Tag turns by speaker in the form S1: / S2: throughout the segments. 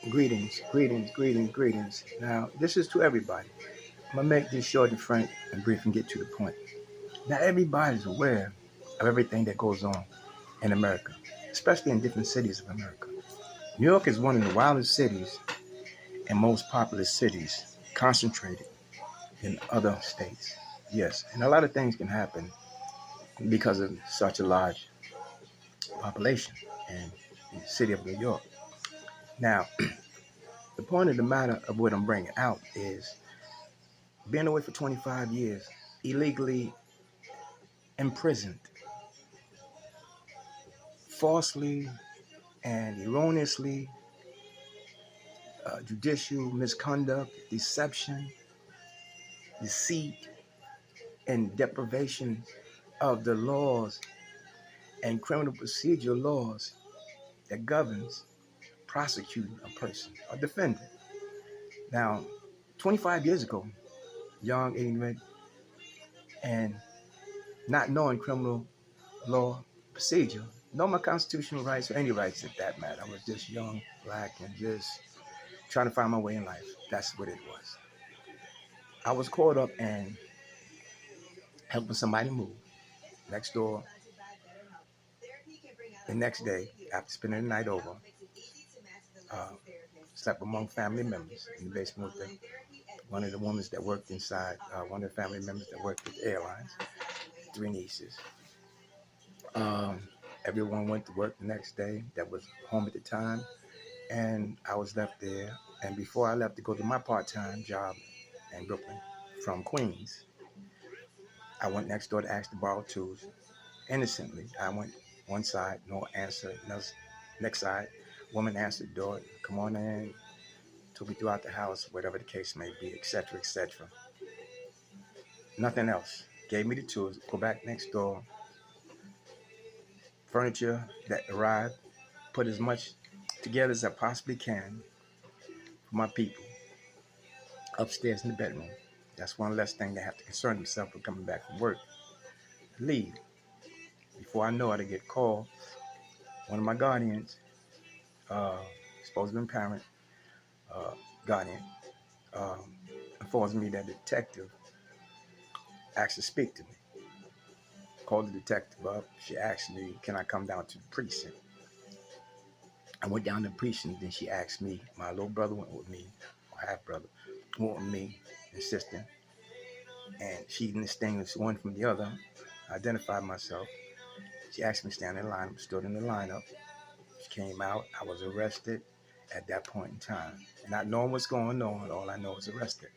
S1: Greetings, greetings, greetings, greetings. Now, this is to everybody. I'm going to make this short and frank and brief and get to the point. Now, everybody's aware of everything that goes on in America, especially in different cities of America. New York is one of the wildest cities and most populous cities concentrated in other states. Yes, and a lot of things can happen because of such a large population in the city of New York. Now, the point of the matter of what I'm bringing out is being away for 25 years, illegally imprisoned, falsely and erroneously, judicial misconduct, deception, deceit, and deprivation of the laws and criminal procedure laws that governs prosecuting a person, a defendant. Now, 25 years ago, young, ignorant, and not knowing criminal law procedure, know my constitutional rights or any rights at that matter. I was just young, black, and just trying to find my way in life. That's what it was. I was caught up in helping somebody move next door. The next day, after spending the night over, uh, slept among family members in the basement with one of the women that worked inside, one of the family members that worked with airlines, three nieces. Um, Everyone went to work the next day that was home at the time, and I was left there. And before I left to go to my part-time job in Brooklyn from Queens, I went next door to ask to borrow tools. Innocently, I went one side, no answer. Next side, woman answered the door, come on in, took me throughout the house, whatever the case may be, etc., etc. Nothing else. Gave me the tools, go back next door, furniture that arrived, put as much together as I possibly can for my people upstairs in the bedroom. That's one less thing they have to concern themselves with coming back from work. Leave. Before I know it, I get called. One of my guardians, supposed to be parent, guardian, um, informs me that the detective asked to speak to me. Called the detective up. She asked me, can I come down to the precinct? I went down to the precinct. Then she asked me, my little brother went with me, or half brother, went with me, and sister. And she distinguished one from the other. I identified myself. She asked me to stand in line. I stood in the lineup. She came out. I was arrested at that point in time. Not knowing what's going on, all I know is arrested.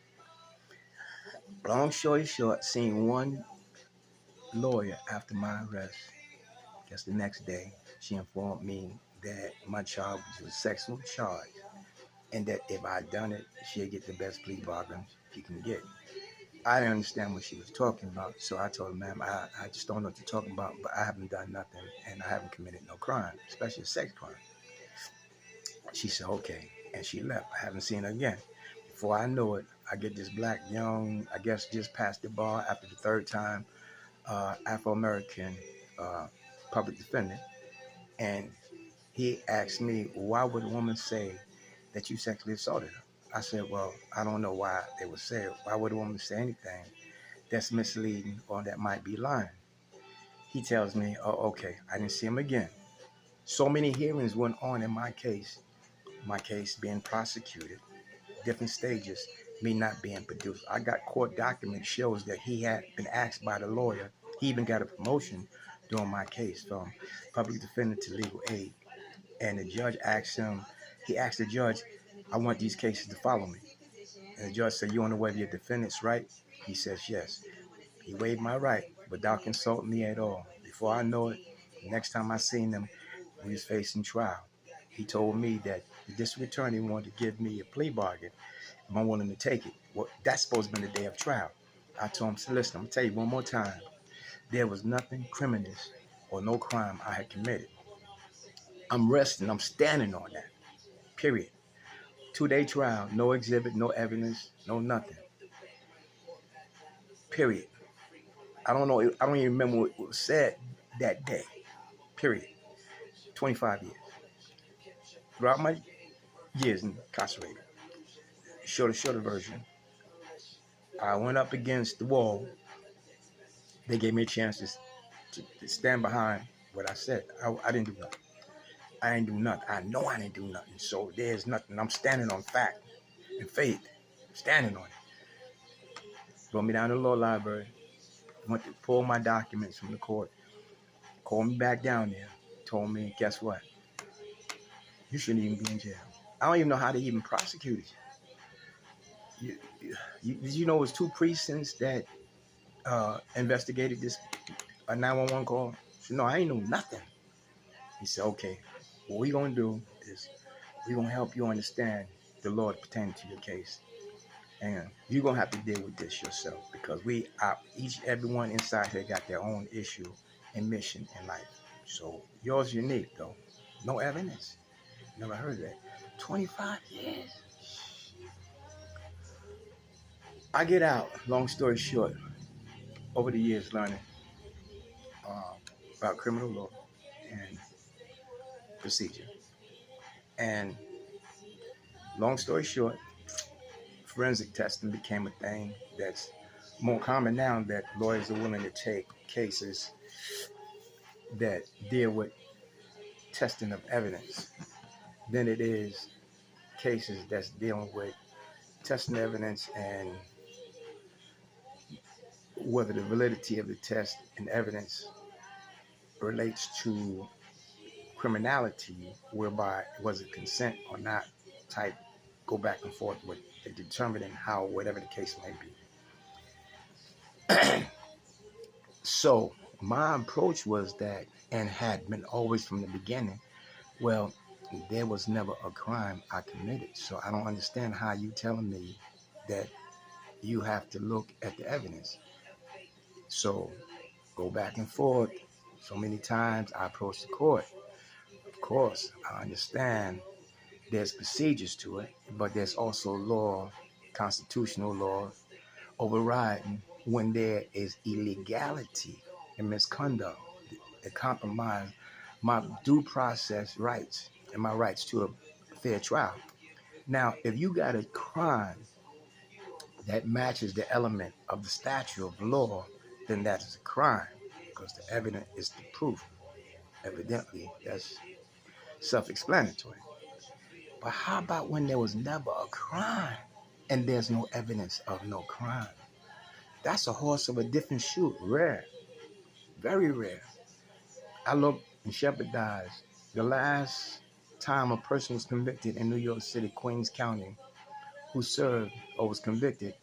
S1: Long story short, seeing one lawyer after my arrest. Guess the next day, she informed me that my child was a sexual charge and that if I had done it, she'd get the best plea bargain she can get. I didn't understand what she was talking about, so I told her, ma'am, I just don't know what you're talking about, but I haven't done nothing and I haven't committed no crime, especially a sex crime. She said, okay, and she left. I haven't seen her again. Before I know it, I get this black, young, I guess just past the bar after the third time, Afro-American public defender, and he asked me, why would a woman say that you sexually assaulted her? I said, well, I don't know why they would say it. Why would a woman say anything that's misleading or that might be lying? He tells me, oh, okay, I didn't see him again. So many hearings went on in my case being prosecuted, different stages, me not being produced. I got court documents shows that he had been asked by the lawyer. He even got a promotion during my case from public defender to legal aid. And the judge asked him, he asked the judge, I want these cases to follow me. And the judge said, you on the way of your defendant's right? He says, yes. He waived my right without consulting me at all. Before I know it, the next time I seen him, we was facing trial. He told me that the district attorney wanted to give me a plea bargain if I'm willing to take it. Well, that's supposed to be the day of trial. I told him, so listen, I'm going to tell you one more time. There was nothing criminal or no crime I had committed. I'm resting. I'm standing on that. Period. 2-day trial, no exhibit, no evidence, no nothing. Period. I don't know. I don't even remember what was said that day. Period. 25 years. Throughout my years incarcerated. Shorter version. I went up against the wall. They gave me a chance to stand behind what I said. I didn't do nothing. I ain't do nothing. I know I didn't do nothing. So there's nothing. I'm standing on fact and faith. Standing on it. Brought me down to the law library. Went to pull my documents from the court. Called me back down there. Told me, guess what? You shouldn't even be in jail. I don't even know how they even prosecuted you. Did you know it was 2 precincts that investigated this 911 call? So, no, I ain't know nothing. He said, okay, what we going to do is we're going to help you understand the law pertaining to your case. And you're going to have to deal with this yourself because everyone inside here got their own issue and mission in life. So yours is unique, though. No evidence. Never heard of that. 25 years. I get out, long story short, over the years learning about criminal law and procedure. And long story short, forensic testing became a thing that's more common now that lawyers are willing to take cases that deal with testing of evidence than it is cases that's dealing with testing evidence and whether the validity of the test and evidence relates to criminality, whereby was it consent or not, type go back and forth with determining how whatever the case may be. So my approach was that, and had been always from the beginning, well, there was never a crime I committed, so I don't understand how you telling me that you have to look at the evidence. So go back and forth. So many times I approach the court. Of course, I understand there's procedures to it, but there's also law, constitutional law, overriding when there is illegality and misconduct that compromise my due process rights and my rights to a fair trial. Now, if you got a crime that matches the element of the statute of law, then that is a crime because the evidence is the proof. Evidently, that's self-explanatory. But how about when there was never a crime and there's no evidence of no crime? That's a horse of a different shoe. Rare. Very rare. I look and jeopardize the last time a person was convicted in New York City, Queens County, who served or was convicted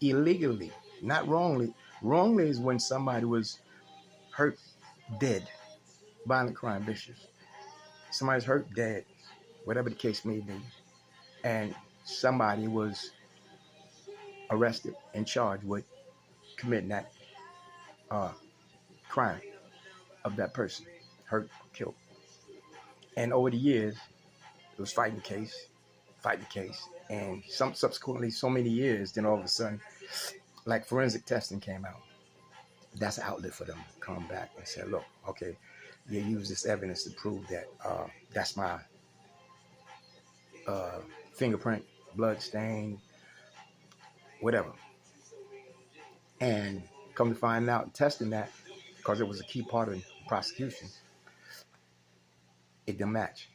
S1: illegally, not wrongly. Wrongly is when somebody was hurt, dead, violent crime, vicious. Somebody's hurt, dead, whatever the case may be, and somebody was arrested and charged with committing that crime of that person, hurt, killed. And over the years, it was fight the case, and subsequently so many years, then all of a sudden, like forensic testing came out. That's an outlet for them to come back and say, look, okay, you use this evidence to prove that that's my fingerprint, blood stain, whatever. And come to find out, testing that, because it was a key part of the prosecution, it didn't match.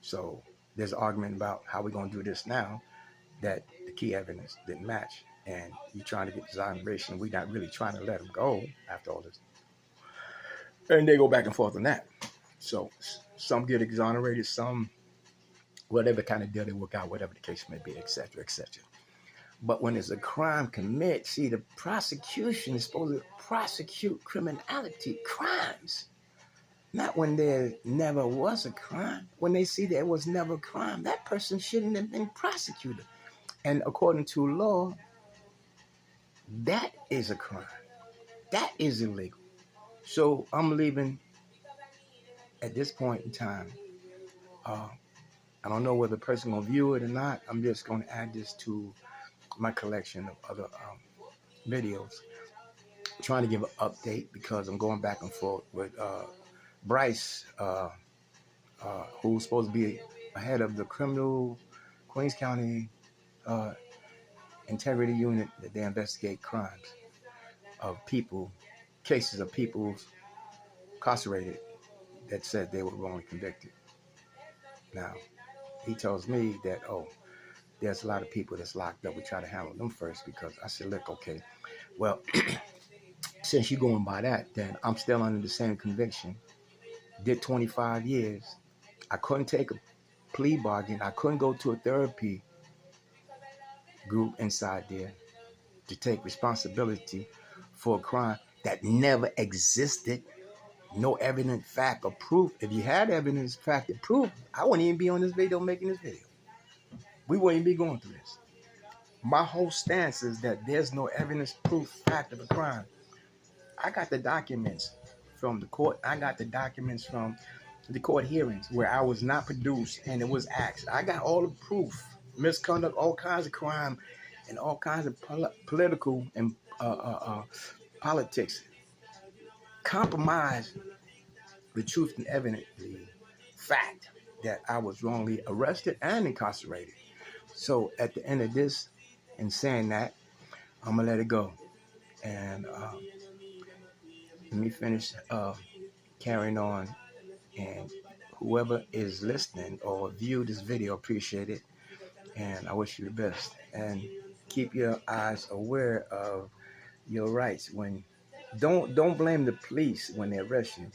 S1: So there's an argument about how we're going to do this now that the key evidence didn't match. And you're trying to get exoneration. We're not really trying to let them go after all this. And they go back and forth on that. So some get exonerated, some whatever kind of deal they work out, whatever the case may be, etc., etc. But when there's a crime committed, see, the prosecution is supposed to prosecute criminality, crimes. Not when there never was a crime. When they see there was never a crime, that person shouldn't have been prosecuted. And according to law, that is a crime. That is illegal. So I'm leaving at this point in time. I don't know whether the person will view it or not. I'm just going to add this to my collection of other videos. I'm trying to give an update because I'm going back and forth with Bryce, who's supposed to be head of the criminal Queens County integrity unit that they investigate crimes of people, cases of people incarcerated that said they were wrongly convicted. Now, he tells me that, oh, there's a lot of people that's locked up. We try to handle them first because I said, look, okay, well, since you're going by that, then I'm still under the same conviction. Did 25 years. I couldn't take a plea bargain. I couldn't go to a therapy group inside there to take responsibility for a crime that never existed. No evidence, fact, or proof. If you had evidence, fact, or proof, I wouldn't even be on this video making this video. We wouldn't even be going through this. My whole stance is that there's no evidence, proof, fact of a crime. I got the documents from the court. I got the documents from the court hearings where I was not produced and it was asked. I got all the proof, misconduct, all kinds of crime, and all kinds of political and politics. Compromise the truth and evidence, the fact that I was wrongly arrested and incarcerated. So at the end of this, and saying that, I'm gonna let it go. And let me finish carrying on. And whoever is listening or view this video, appreciate it. And I wish you the best. And keep your eyes aware of your rights. When don't blame the police when they arrest you,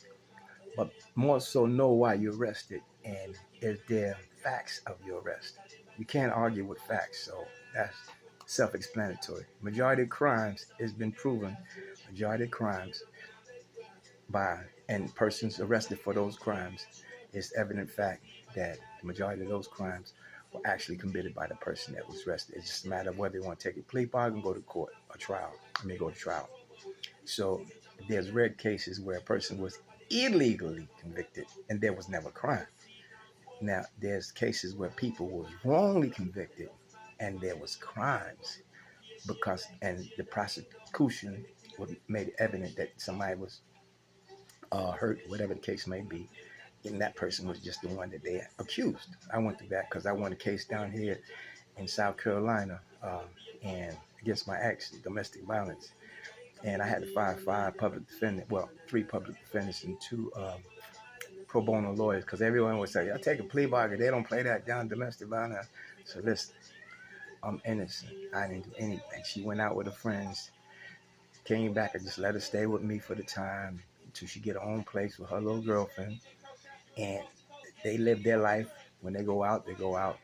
S1: but more so know why you're arrested and is there facts of your arrest. You can't argue with facts, so that's self-explanatory. Majority of crimes has been proven. Majority of crimes by and persons arrested for those crimes, it's evident fact that the majority of those crimes were actually committed by the person that was arrested. It's just a matter of whether you want to take a plea bargain, go to court, or trial. Go to trial. So there's rare cases where a person was illegally convicted and there was never a crime. Now there's cases where people was wrongly convicted and there was crimes and the prosecution made it evident that somebody was hurt, whatever the case may be, and that person was just the one that they accused. I went through that because I won a case down here in South Carolina and against my ex, domestic violence. And I had to fire three public defendants and two pro bono lawyers because everyone would say, I take a plea bargain. They don't play that down domestic violence. So listen, I'm innocent. I didn't do anything. She went out with her friends, came back. I just let her stay with me for the time until she get her own place with her little girlfriend. And they live their life. When they go out, they go out.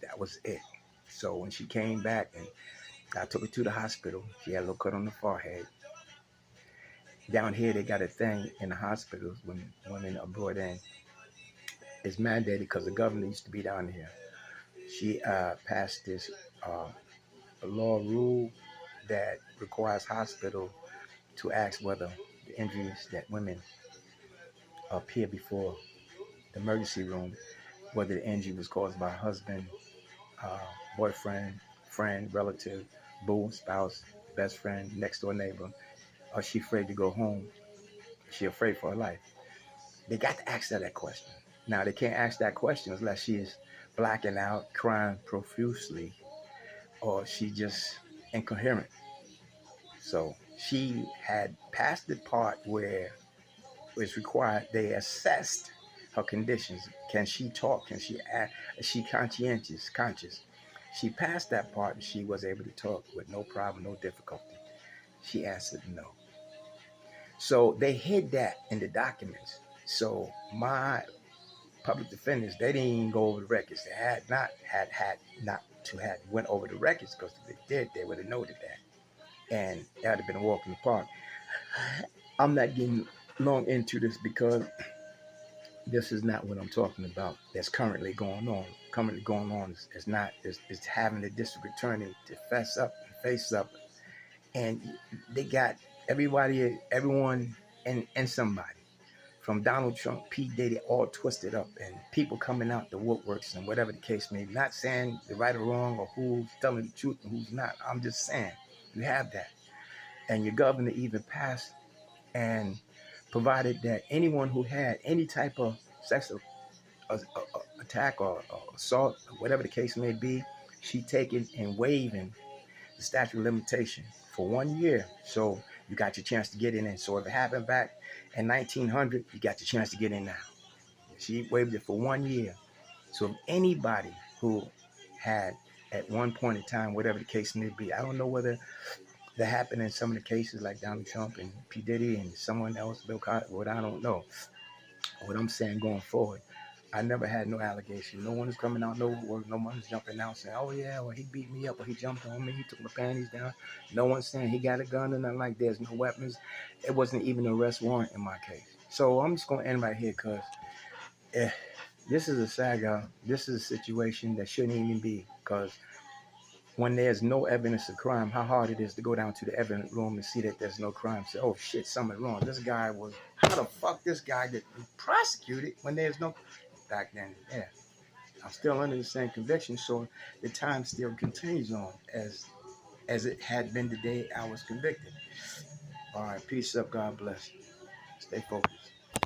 S1: That was it. So when she came back and I took her to the hospital, she had a little cut on the forehead. Down here, they got a thing in the hospitals when women are brought in. It's mandated because the governor used to be down here. She passed this law rule that requires hospital to ask whether the injuries that women appear before the emergency room, whether the injury was caused by husband, boyfriend, friend, relative, boo, spouse, best friend, next door neighbor, or she afraid to go home. She afraid for her life. They got to ask her that question. Now, they can't ask that question unless she is blacking out, crying profusely, or she just incoherent. So she had passed the part where it's required. They assessed her conditions. Can she talk? Can she act? Is she conscious? She passed that part and she was able to talk with no problem, no difficulty. She answered no. So they hid that in the documents. So my public defenders, they didn't even go over the records. They had not went over the records, because if they did, they would have noted that. And that would have been a walk in the park. I'm not getting long into this because this is not what I'm talking about that's currently going on. Currently going on is having the district attorney to fess up and face up. And they got everyone and somebody. From Donald Trump, P. Diddy, all twisted up, and people coming out the woodworks and whatever the case may be. Not saying the right or wrong or who's telling the truth and who's not. I'm just saying you have that. And your governor even passed and provided that anyone who had any type of sexual attack or assault, whatever the case may be, she taking and waiving the statute of limitation for 1 year. So you got your chance to get in. And so if it happened back in 1900, you got your chance to get in now. She waived it for 1 year. So if anybody who had at one point in time, whatever the case may be, I don't know whether that happened in some of the cases like Donald Trump and P. Diddy and someone else, Bill Cosby, what I don't know. What I'm saying going forward, I never had no allegation. No one is coming out, no one is jumping out saying, oh yeah, well he beat me up or he jumped on me, he took my panties down. No one's saying he got a gun or nothing like that. There's no weapons. It wasn't even an arrest warrant in my case. So I'm just going to end right here because this is a saga. This is a situation that shouldn't even be, because when there's no evidence of crime, how hard it is to go down to the evidence room and see that there's no crime. Say, oh shit, something's wrong. This guy was, how the fuck this guy get prosecuted when there's no, back then, yeah. I'm still under the same conviction, so the time still continues on as it had been the day I was convicted. All right, peace up, God bless. Stay focused.